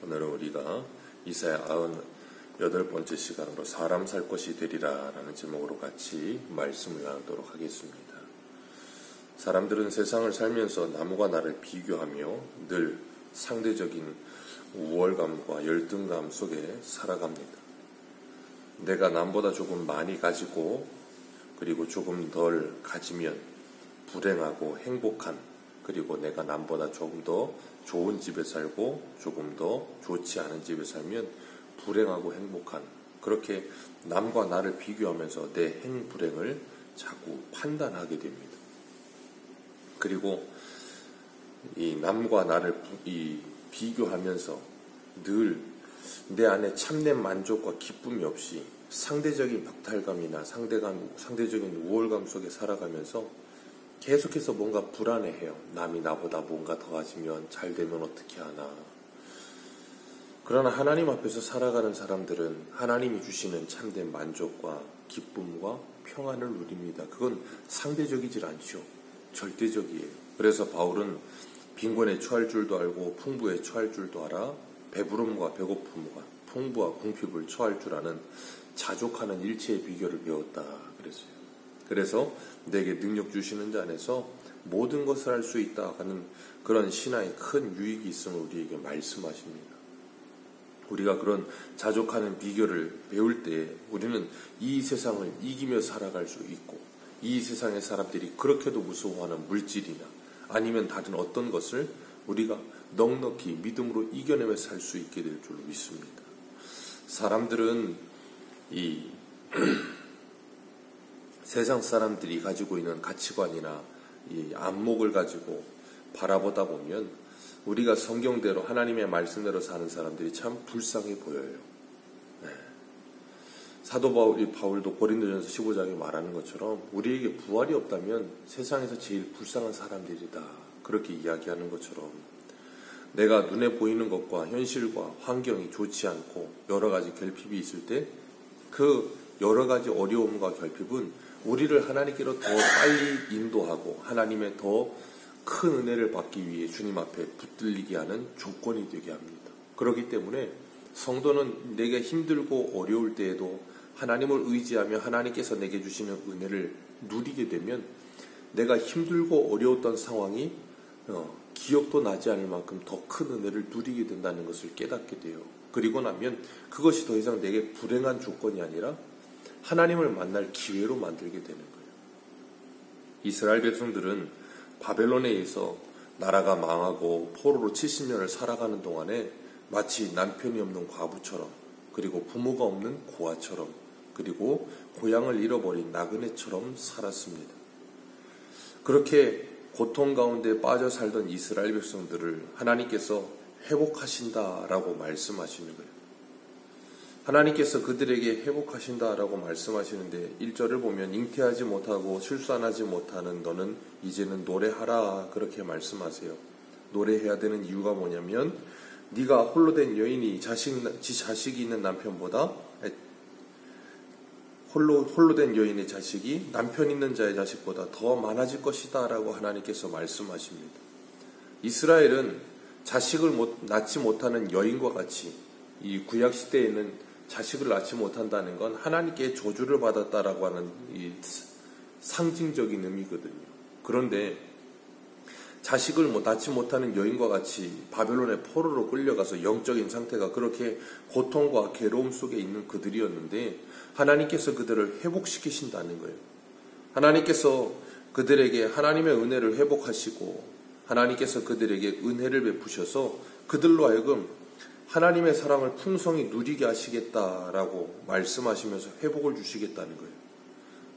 오늘은 우리가 이사야 98번째 시간으로 사람 살 것이 되리라 라는 제목으로 같이 말씀을 나누도록 하겠습니다. 사람들은 세상을 살면서 남과 나를 비교하며 늘 상대적인 우월감과 열등감 속에 살아갑니다. 내가 남보다 조금 많이 가지고 그리고 조금 덜 가지면 불행하고 행복한, 그리고 내가 남보다 조금 더 좋은 집에 살고 조금 더 좋지 않은 집에 살면 불행하고 행복한, 그렇게 남과 나를 비교하면서 내 행불행을 자꾸 판단하게 됩니다. 그리고 이 남과 나를 비교하면서 늘 내 안에 참된 만족과 기쁨이 없이 상대적인 박탈감이나 상대적인 우월감 속에 살아가면서 계속해서 뭔가 불안해해요. 남이 나보다 뭔가 더 가지면 잘 되면 어떻게 하나. 그러나 하나님 앞에서 살아가는 사람들은 하나님이 주시는 참된 만족과 기쁨과 평안을 누립니다. 그건 상대적이질 않죠. 절대적이에요. 그래서 바울은 빈곤에 처할 줄도 알고 풍부에 처할 줄도 알아 배부름과 배고픔과 풍부와 궁핍을 처할 줄 아는 자족하는 일체의 비결을 배웠다 그랬어요. 그래서 내게 능력 주시는 자 안에서 모든 것을 할 수 있다 하는 그런 신앙의 큰 유익이 있음을 우리에게 말씀하십니다. 우리가 그런 자족하는 비결을 배울 때 우리는 이 세상을 이기며 살아갈 수 있고, 이 세상의 사람들이 그렇게도 무서워하는 물질이나 아니면 다른 어떤 것을 우리가 넉넉히 믿음으로 이겨내며 살 수 있게 될 줄로 믿습니다. 사람들은 이 세상 사람들이 가지고 있는 가치관이나 이 안목을 가지고 바라보다 보면 우리가 성경대로 하나님의 말씀대로 사는 사람들이 참 불쌍해 보여요. 사도 바울도 고린도전서 15장에 말하는 것처럼 우리에게 부활이 없다면 세상에서 제일 불쌍한 사람들이다, 그렇게 이야기하는 것처럼 내가 눈에 보이는 것과 현실과 환경이 좋지 않고 여러 가지 결핍이 있을 때 그 여러 가지 어려움과 결핍은 우리를 하나님께로 더 빨리 인도하고 하나님의 더 큰 은혜를 받기 위해 주님 앞에 붙들리게 하는 조건이 되게 합니다. 그렇기 때문에 성도는 내가 힘들고 어려울 때에도 하나님을 의지하며 하나님께서 내게 주시는 은혜를 누리게 되면 내가 힘들고 어려웠던 상황이 기억도 나지 않을 만큼 더 큰 은혜를 누리게 된다는 것을 깨닫게 돼요. 그리고 나면 그것이 더 이상 내게 불행한 조건이 아니라 하나님을 만날 기회로 만들게 되는 거예요. 이스라엘 백성들은 바벨론에 의해서 나라가 망하고 포로로 70년을 살아가는 동안에 마치 남편이 없는 과부처럼, 그리고 부모가 없는 고아처럼, 그리고 고향을 잃어버린 나그네처럼 살았습니다. 그렇게 고통 가운데 빠져 살던 이스라엘 백성들을 하나님께서 회복하신다라고 말씀하시는 거예요. 하나님께서 그들에게 회복하신다라고 말씀하시는데 1절을 보면 잉태하지 못하고 출산하지 못하는 너는 이제는 노래하라, 그렇게 말씀하세요. 노래해야 되는 이유가 뭐냐면 네가 홀로 된 여인이 자식이 있는 남편보다 홀로 된 여인의 자식이 남편 있는 자의 자식보다 더 많아질 것이다 라고 하나님께서 말씀하십니다. 이스라엘은 자식을 낳지 못하는 여인과 같이 이 구약시대에는 자식을 낳지 못한다는 건 하나님께 저주를 받았다라고 하는 이 상징적인 의미거든요. 그런데 자식을 낳지 못하는 여인과 같이 바벨론의 포로로 끌려가서 영적인 상태가 그렇게 고통과 괴로움 속에 있는 그들이었는데 하나님께서 그들을 회복시키신다는 거예요. 하나님께서 그들에게 하나님의 은혜를 회복하시고 하나님께서 그들에게 은혜를 베푸셔서 그들로 하여금 하나님의 사랑을 풍성히 누리게 하시겠다라고 말씀하시면서 회복을 주시겠다는 거예요.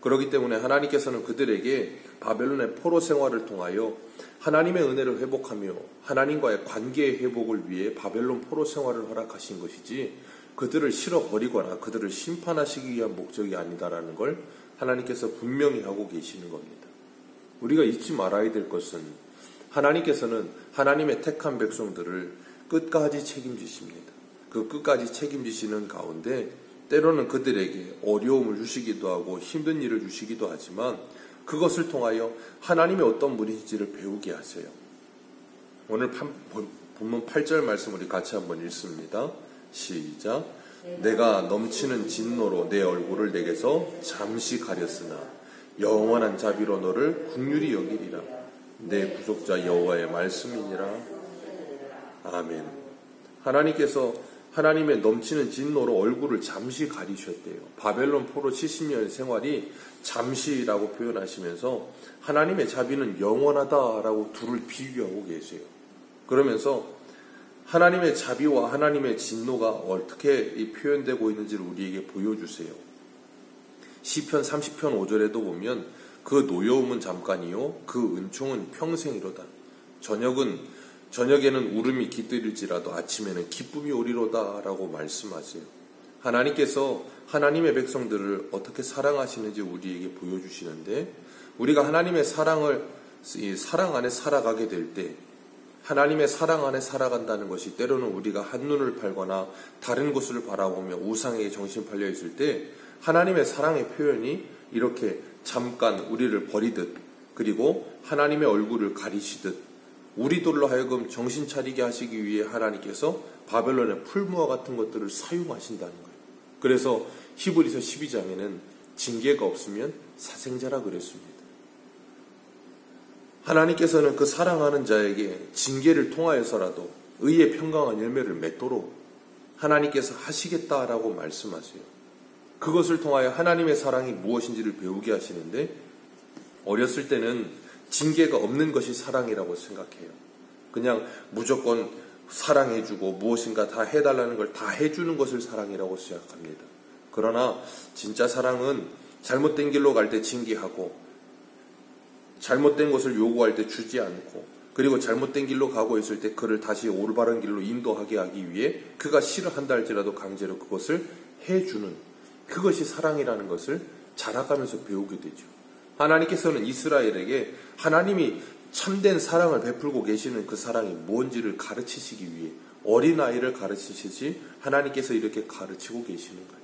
그렇기 때문에 하나님께서는 그들에게 바벨론의 포로 생활을 통하여 하나님의 은혜를 회복하며 하나님과의 관계의 회복을 위해 바벨론 포로 생활을 허락하신 것이지 그들을 실어버리거나 그들을 심판하시기 위한 목적이 아니다라는 걸 하나님께서 분명히 하고 계시는 겁니다. 우리가 잊지 말아야 될 것은 하나님께서는 하나님의 택한 백성들을 끝까지 책임지십니다. 그 끝까지 책임지시는 가운데 때로는 그들에게 어려움을 주시기도 하고 힘든 일을 주시기도 하지만 그것을 통하여 하나님의 어떤 분이신지를 배우게 하세요. 오늘 본문 8절 말씀 우리 같이 한번 읽습니다. 시작. 내가 넘치는 진노로 내 얼굴을 내게서 잠시 가렸으나 영원한 자비로 너를 긍휼히 여기리라. 내 구속자 여호와의 말씀이니라. 아멘. 하나님께서 하나님의 넘치는 진노로 얼굴을 잠시 가리셨대요. 바벨론 포로 70년의 생활이 잠시라고 표현하시면서 하나님의 자비는 영원하다라고 둘을 비교하고 계세요. 그러면서 하나님의 자비와 하나님의 진노가 어떻게 표현되고 있는지를 우리에게 보여주세요. 시편 30편 5절에도 보면 그 노여움은 잠깐이요 그 은총은 평생이로다. 저녁에는 울음이 깃들일지라도 아침에는 기쁨이 오리로다 라고 말씀하세요. 하나님께서 하나님의 백성들을 어떻게 사랑하시는지 우리에게 보여주시는데, 우리가 하나님의 사랑 안에 살아가게 될 때, 하나님의 사랑 안에 살아간다는 것이 때로는 우리가 한눈을 팔거나 다른 곳을 바라보며 우상에게 정신 팔려 있을 때 하나님의 사랑의 표현이 이렇게 잠깐 우리를 버리듯, 그리고 하나님의 얼굴을 가리시듯 우리들로 하여금 정신 차리게 하시기 위해 하나님께서 바벨론의 풀무와 같은 것들을 사용하신다는 거예요. 그래서 히브리서 12장에는 징계가 없으면 사생자라 그랬습니다. 하나님께서는 그 사랑하는 자에게 징계를 통하여서라도 의의 평강한 열매를 맺도록 하나님께서 하시겠다라고 말씀하세요. 그것을 통하여 하나님의 사랑이 무엇인지를 배우게 하시는데, 어렸을 때는 징계가 없는 것이 사랑이라고 생각해요. 그냥 무조건 사랑해주고 무엇인가 다 해달라는 걸 다 해주는 것을 사랑이라고 생각합니다. 그러나 진짜 사랑은 잘못된 길로 갈 때 징계하고, 잘못된 것을 요구할 때 주지 않고, 그리고 잘못된 길로 가고 있을 때 그를 다시 올바른 길로 인도하게 하기 위해 그가 싫어한다 할지라도 강제로 그것을 해주는, 그것이 사랑이라는 것을 자라가면서 배우게 되죠. 하나님께서는 이스라엘에게 하나님이 참된 사랑을 베풀고 계시는 그 사랑이 뭔지를 가르치시기 위해 어린아이를 가르치시지 하나님께서 이렇게 가르치고 계시는 거예요.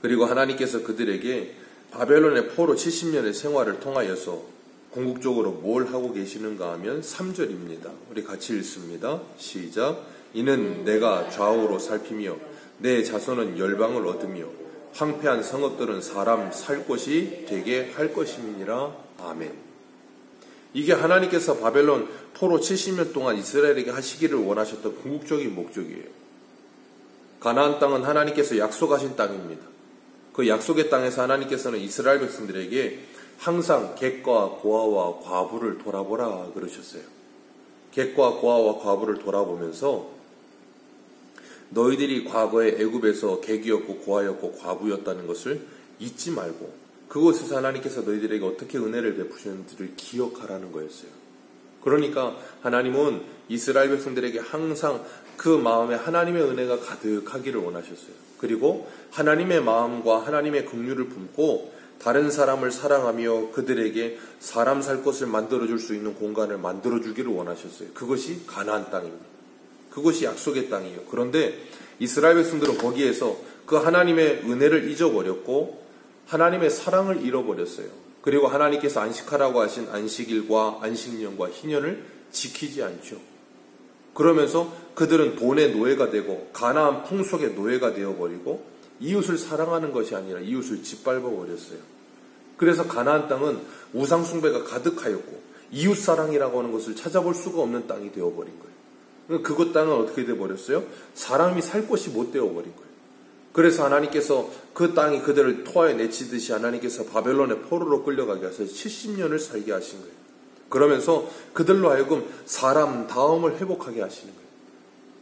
그리고 하나님께서 그들에게 바벨론의 포로 70년의 생활을 통하여서 궁극적으로 뭘 하고 계시는가 하면 3절입니다. 우리 같이 읽습니다. 시작. 이는 내가 좌우로 살피며 내 자손은 열방을 얻으며 황폐한 성읍들은 사람 살 곳이 되게 할 것임이니라. 아멘. 이게 하나님께서 바벨론 포로 70년 동안 이스라엘에게 하시기를 원하셨던 궁극적인 목적이에요. 가나안 땅은 하나님께서 약속하신 땅입니다. 그 약속의 땅에서 하나님께서는 이스라엘 백성들에게 항상 객과 고아와 과부를 돌아보라 그러셨어요. 객과 고아와 과부를 돌아보면서 너희들이 과거에 애굽에서 객이었고 고아였고 과부였다는 것을 잊지 말고 그곳에서 하나님께서 너희들에게 어떻게 은혜를 베푸셨는지를 기억하라는 거였어요. 그러니까 하나님은 이스라엘 백성들에게 항상 그 마음에 하나님의 은혜가 가득하기를 원하셨어요. 그리고 하나님의 마음과 하나님의 긍휼을 품고 다른 사람을 사랑하며 그들에게 사람 살 곳을 만들어줄 수 있는 공간을 만들어주기를 원하셨어요. 그것이 가나안 땅입니다. 그것이 약속의 땅이에요. 그런데 이스라엘 백성들은 거기에서 그 하나님의 은혜를 잊어버렸고 하나님의 사랑을 잃어버렸어요. 그리고 하나님께서 안식하라고 하신 안식일과 안식년과 희년을 지키지 않죠. 그러면서 그들은 돈의 노예가 되고 가나안 풍속의 노예가 되어버리고 이웃을 사랑하는 것이 아니라 이웃을 짓밟아버렸어요. 그래서 가나안 땅은 우상 숭배가 가득하였고 이웃 사랑이라고 하는 것을 찾아볼 수가 없는 땅이 되어버린 거예요. 그곳 땅은 어떻게 되어버렸어요? 사람이 살 곳이 못 되어버린 거예요. 그래서 하나님께서 그 땅이 그들을 토하에 내치듯이 하나님께서 바벨론의 포로로 끌려가게 하셔서 70년을 살게 하신 거예요. 그러면서 그들로 하여금 사람 다움을 회복하게 하시는 거예요.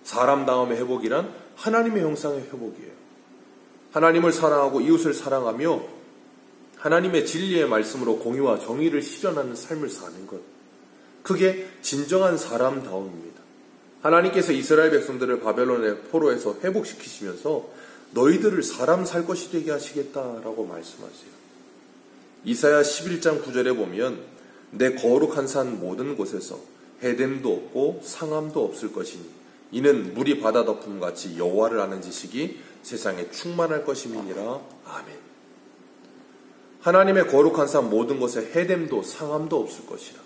사람 다움의 회복이란 하나님의 형상의 회복이에요. 하나님을 사랑하고 이웃을 사랑하며 하나님의 진리의 말씀으로 공의와 정의를 실현하는 삶을 사는 것. 그게 진정한 사람다움입니다. 하나님께서 이스라엘 백성들을 바벨론의 포로에서 회복시키시면서 너희들을 사람 살 것이 되게 하시겠다라고 말씀하세요. 이사야 11장 9절에 보면 내 거룩한 산 모든 곳에서 해됨도 없고 상함도 없을 것이니 이는 물이 바다 덮음같이 여호와를 아는 지식이 세상에 충만할 것임이니라. 아멘. 하나님의 거룩한 산 모든 곳에 해됨도 상함도 없을 것이라.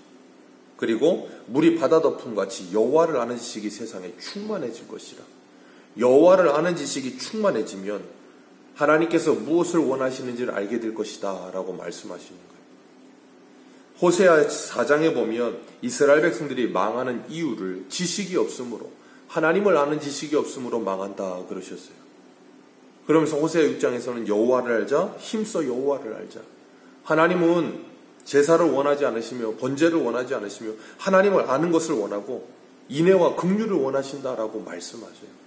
그리고 물이 바다 덮음같이 여호와를 아는 지식이 세상에 충만해질 것이라. 여호와를 아는 지식이 충만해지면 하나님께서 무엇을 원하시는지를 알게 될 것이다 라고 말씀하시는 거예요. 호세아 4장에 보면 이스라엘 백성들이 망하는 이유를 지식이 없으므로, 하나님을 아는 지식이 없으므로 망한다 그러셨어요. 그러면서 호세아 6장에서는 여호와를 알자, 힘써 여호와를 알자. 하나님은 제사를 원하지 않으시며 번제를 원하지 않으시며 하나님을 아는 것을 원하고 인애와 긍휼을 원하신다라고 말씀하셔요.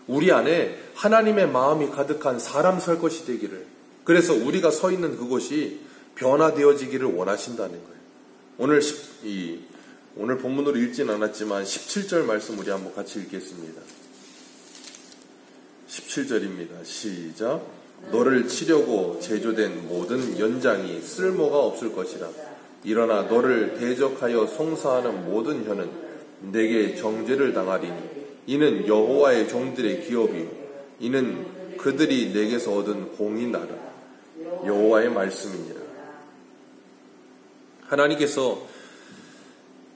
우리 안에 하나님의 마음이 가득한 사람 살 것이 되기를, 그래서 우리가 서 있는 그곳이 변화되어지기를 원하신다는 거예요. 오늘 본문으로 읽진 않았지만 17절 말씀 우리 한번 같이 읽겠습니다. 17절입니다. 시작. 너를 치려고 제조된 모든 연장이 쓸모가 없을 것이라. 일어나 너를 대적하여 송사하는 모든 혀는 내게 정죄를 당하리니 이는 여호와의 종들의 기업이요 이는 그들이 내게서 얻은 공이나라. 여호와의 말씀이니라. 하나님께서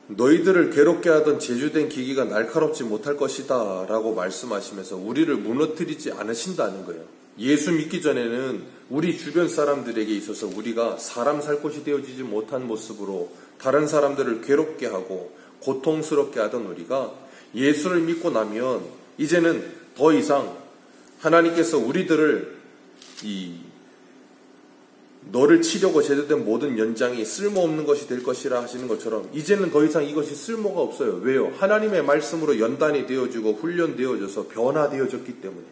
너희들을 괴롭게 하던 제주된 기기가 날카롭지 못할 것이다 라고 말씀하시면서 우리를 무너뜨리지 않으신다는 거예요. 예수 믿기 전에는 우리 주변 사람들에게 있어서 우리가 사람 살 곳이 되어지지 못한 모습으로 다른 사람들을 괴롭게 하고 고통스럽게 하던 우리가 예수를 믿고 나면 이제는 더 이상 하나님께서 우리들을 너를 치려고 제조된 모든 연장이 쓸모없는 것이 될 것이라 하시는 것처럼 이제는 더 이상 이것이 쓸모가 없어요. 왜요? 하나님의 말씀으로 연단이 되어지고 훈련되어져서 변화되어졌기 때문에.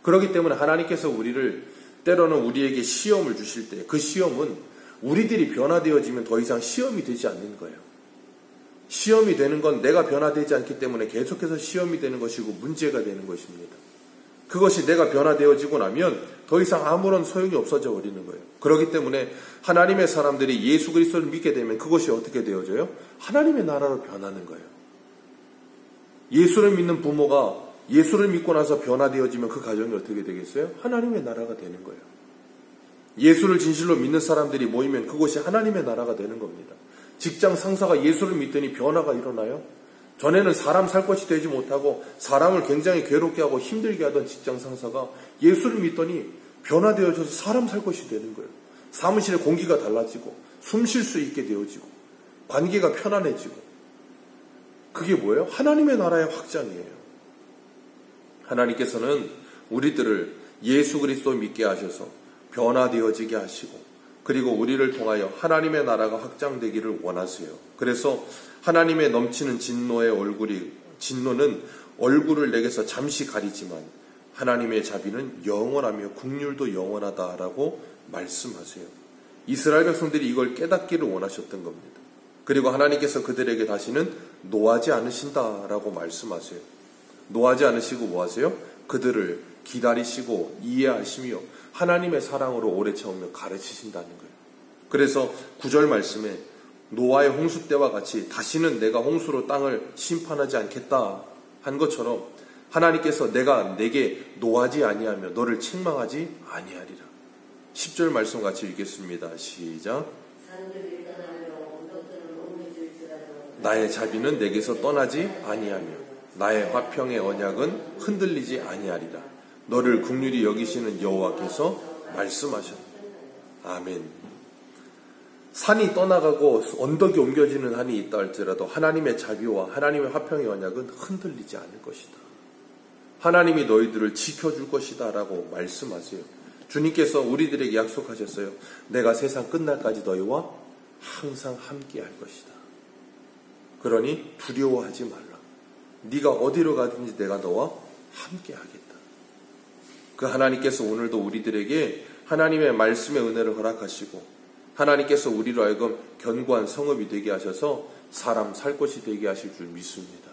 그렇기 때문에 하나님께서 우리를 때로는 우리에게 시험을 주실 때 그 시험은 우리들이 변화되어지면 더 이상 시험이 되지 않는 거예요. 시험이 되는 건 내가 변화되지 않기 때문에 계속해서 시험이 되는 것이고 문제가 되는 것입니다. 그것이 내가 변화되어지고 나면 더 이상 아무런 소용이 없어져 버리는 거예요. 그렇기 때문에 하나님의 사람들이 예수 그리스도를 믿게 되면 그것이 어떻게 되어져요? 하나님의 나라로 변하는 거예요. 예수를 믿는 부모가 예수를 믿고 나서 변화되어지면 그 가정이 어떻게 되겠어요? 하나님의 나라가 되는 거예요. 예수를 진실로 믿는 사람들이 모이면 그것이 하나님의 나라가 되는 겁니다. 직장 상사가 예수를 믿더니 변화가 일어나요? 전에는 사람 살 것이 되지 못하고 사람을 굉장히 괴롭게 하고 힘들게 하던 직장 상사가 예수를 믿더니 변화되어져서 사람 살 것이 되는 거예요. 사무실의 공기가 달라지고 숨 쉴 수 있게 되어지고 관계가 편안해지고. 그게 뭐예요? 하나님의 나라의 확장이에요. 하나님께서는 우리들을 예수 그리스도 믿게 하셔서 변화되어지게 하시고 그리고 우리를 통하여 하나님의 나라가 확장되기를 원하세요. 그래서 하나님의 넘치는 진노는 얼굴을 내게서 잠시 가리지만 하나님의 자비는 영원하며 긍휼도 영원하다라고 말씀하세요. 이스라엘 백성들이 이걸 깨닫기를 원하셨던 겁니다. 그리고 하나님께서 그들에게 다시는 노하지 않으신다라고 말씀하세요. 노하지 않으시고 뭐 하세요? 그들을 기다리시고 이해하시며 하나님의 사랑으로 오래 채우며 가르치신다는 거예요. 그래서 9절 말씀에 노아의 홍수 때와 같이 다시는 내가 홍수로 땅을 심판하지 않겠다 한 것처럼 하나님께서 내가 내게 노하지 아니하며 너를 책망하지 아니하리라. 10절 말씀 같이 읽겠습니다. 시작. 나의 자비는 내게서 떠나지 아니하며 나의 화평의 언약은 흔들리지 아니하리라. 너를 긍휼히 여기시는 여호와께서 말씀하셨다. 아멘. 산이 떠나가고 언덕이 옮겨지는 한이 있다 할지라도 하나님의 자비와 하나님의 화평의 언약은 흔들리지 않을 것이다. 하나님이 너희들을 지켜줄 것이다 라고 말씀하세요. 주님께서 우리들에게 약속하셨어요. 내가 세상 끝날까지 너희와 항상 함께 할 것이다. 그러니 두려워하지 말라. 네가 어디로 가든지 내가 너와 함께 하겠다. 그 하나님께서 오늘도 우리들에게 하나님의 말씀의 은혜를 허락하시고 하나님께서 우리로 하여금 견고한 성읍이 되게 하셔서 사람 살 것이 되게 하실 줄 믿습니다.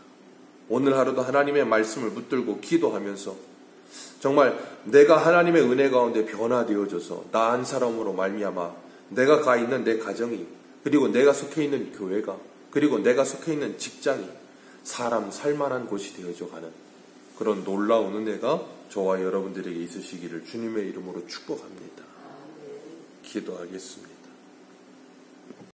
오늘 하루도 하나님의 말씀을 붙들고 기도하면서 정말 내가 하나님의 은혜 가운데 변화되어져서 나 한 사람으로 말미암아 내가 가 있는 내 가정이 그리고 내가 속해 있는 교회가 그리고 내가 속해 있는 직장이 사람 살만한 곳이 되어져 가는 그런 놀라운 은혜가 저와 여러분들에게 있으시기를 주님의 이름으로 축복합니다. 기도하겠습니다.